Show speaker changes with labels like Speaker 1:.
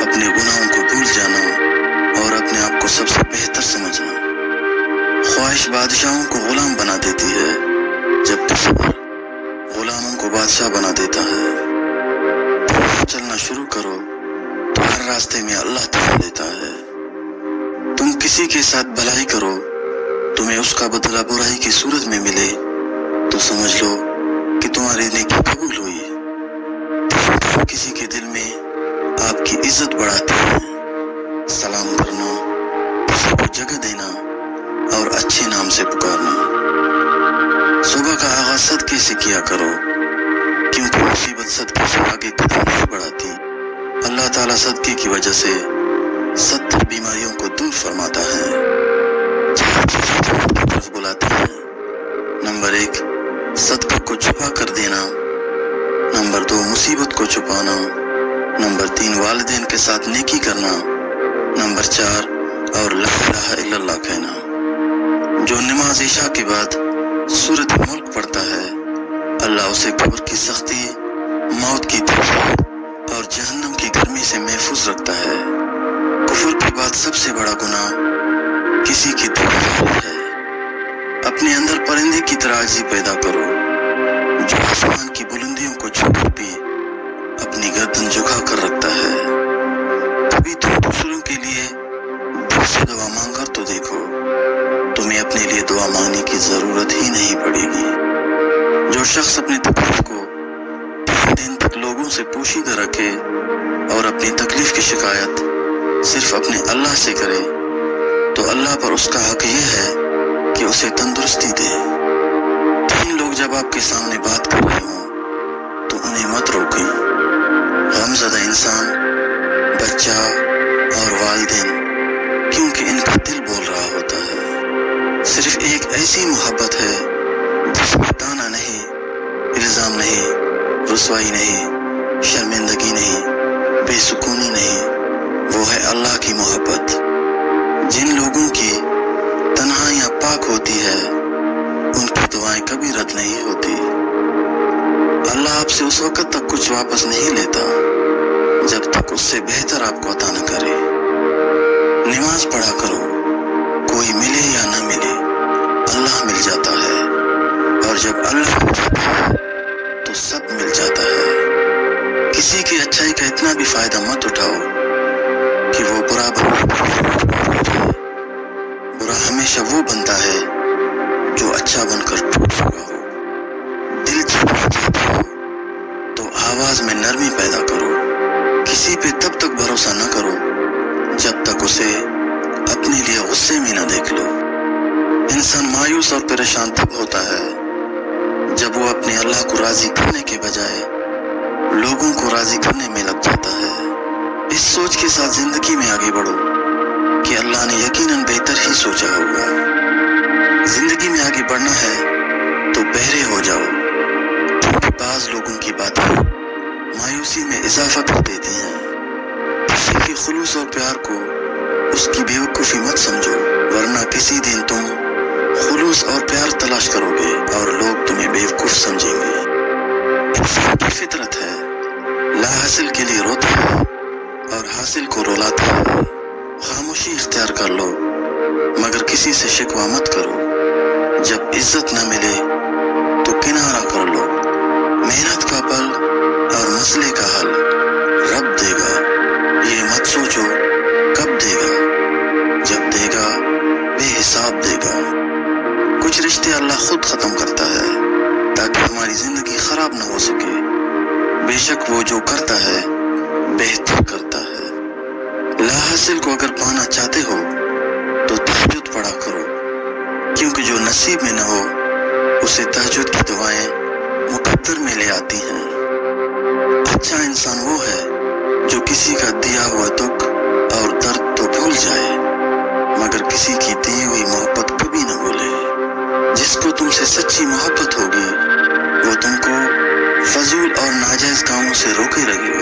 Speaker 1: اپنے گناہوں کو بھول جانا اور اپنے آپ کو سب سے بہتر سمجھنا۔ خواہش بادشاہوں کو غلام بنا دیتی ہے، جبکہ صبر غلاموں کو بادشاہ بنا دیتا ہے۔ چلنا شروع کرو تو ہر راستے میں اللہ تعالیٰ دیتا ہے۔ تم کسی کے ساتھ بھلائی کرو، تمہیں اس کا بدلہ برائی کی صورت میں ملے تو سمجھ لو کہ تمہاری نیکی قبول ہوئی۔ کسی کے دل میں آپ کی عزت بڑھاتی ہے۔ سلام کرنا، کسی کو جگہ دینا اور اچھے نام سے پکارنا۔ صبح کا آغاز صدقے سے کیا کرو، کیونکہ مصیبت صدقے سے آگے قدم نہیں بڑھاتی۔ اللہ تعالیٰ صدقے کی وجہ سے 70 بیماریوں کو دور فرماتا ہے۔ 4 چیزیں جنت کی طرف بلاتی ہیں۔ نمبر 1، صدقہ کو چھپا کر دینا۔ نمبر 2، مصیبت کو چھپانا۔ نمبر 3، والدین کے ساتھ نیکی کرنا۔ نمبر 4، اور لا الہ الا اللہ کہنا۔ جو نماز عشاء کے بعد سورۃ ملک پڑھتا ہے، اللہ اسے قبر کی سختی، موت کی تکلیف اور جہنم کی گرمی سے محفوظ رکھتا ہے۔ کفر کے بعد سب سے بڑا گناہ کسی کی توہین ہے۔ اپنے اندر پرندے کی طرح عاجزی پیدا کرو، جو آسمان کی بلندیوں کو چھو کر بھی اپنی گردن جھکا کر رکھتا ہے۔ کبھی تم دوسروں کے لیے دل سے دعا مانگ کر تو دیکھو، تمہیں اپنے لیے دعا مانگنے کی ضرورت ہی نہیں پڑے گی۔ جو شخص اپنی تکلیف کو 3 دن تک لوگوں سے پوشیدہ رکھے اور اپنی تکلیف کی شکایت صرف اپنے اللہ سے کرے تو اللہ پر اس کا حق یہ ہے کہ اسے تندرستی دے۔ 3 لوگ جب آپ کے سامنے بات کر رہے ہوں تو انہیں مت روکیں۔ غمزدہ انسان، بچہ اور والدین، کیونکہ ان کا دل بول رہا ہوتا ہے۔ صرف ایک ایسی محبت ہے جس میں تانا نہیں، الزام نہیں، رسوائی نہیں، شرمندگی نہیں، بے سکونی نہیں، وہ ہے اللہ کی محبت۔ جن لوگوں کی تنہائیاں پاک ہوتی ہے ان کی دعائیں کبھی رد نہیں ہوتی۔ اللہ آپ سے اس وقت تک کچھ واپس نہیں لیتا جب تک اس سے بہتر آپ کو عطا نہ کرے۔ نماز پڑھا کرو، کوئی ملے یا نہ ملے اللہ مل جاتا ہے، اور جب اللہ مل جاتا ہے تو سب مل جاتا ہے۔ کسی کی اچھائی کا اتنا بھی فائدہ مت اٹھاؤ کہ وہ برا ہو جائے۔ برا ہمیشہ وہ بنتا ہے جو اچھا بن کر ٹوٹ چکا ہو۔ دل جب جاتا ہو تو آواز میں نرمی پیدا کرو۔ کسی پہ تب تک بھروسہ نہ کرو جب تک اسے اپنے لیے غصے میں نہ دیکھ لو۔ انسان مایوس اور پریشان تب ہوتا ہے جب وہ اپنے اللہ کو راضی کرنے کے بجائے لوگوں کو راضی کرنے میں لگ جاتا ہے۔ اس سوچ کے ساتھ زندگی میں آگے بڑھو کہ اللہ نے یقیناً بہتر ہی سوچا ہوگا۔ زندگی میں آگے بڑھنا ہے تو بہرے ہو جاؤ، کیونکہ بعض لوگوں کی باتیں مایوسی میں اضافہ کر دیتی ہیں۔ کسی کے خلوص اور پیار کو اس کی بیوقوفی مت سمجھو، ورنہ کسی دن تم خلوص اور پیار تلاش کرو گے اور لوگ تمہیں بیوقوف سمجھیں گے۔ انسان کی فطرت ہے، لا حاصل کے لیے روتا ہے اور حاصل کو رلاتا ہے۔ خاموشی اختیار کر لو مگر کسی سے شکوہ مت کرو۔ جب عزت نہ ملے تو کنارہ کر لو۔ محنت کا پل اور مسئلے کا حل رب دے گا، یہ مت سوچو کب دے گا، جب دے گا بے حساب دے گا۔ کچھ رشتے اللہ خود ختم کرتا ہے تاکہ ہماری زندگی خراب نہ ہو سکے۔ بے شک وہ جو کرتا ہے بہتر کرتا ہے۔ لا حاصل کو اگر پانا چاہتے ہو تو تہجد پڑھا کرو، کیونکہ جو نصیب میں نہ ہو اسے تہجد کی دعائیں مقدر میں لے آتی ہیں۔ اچھا انسان وہ ہے جو کسی کا دیا ہوا دکھ اور درد تو بھول جائے مگر کسی کی دی ہوئی محبت کبھی نہ بھولے۔ جس کو تم سے سچی محبت ہوگی وہ تم کو فضول اور ناجائز کاموں سے روکے رہے گا۔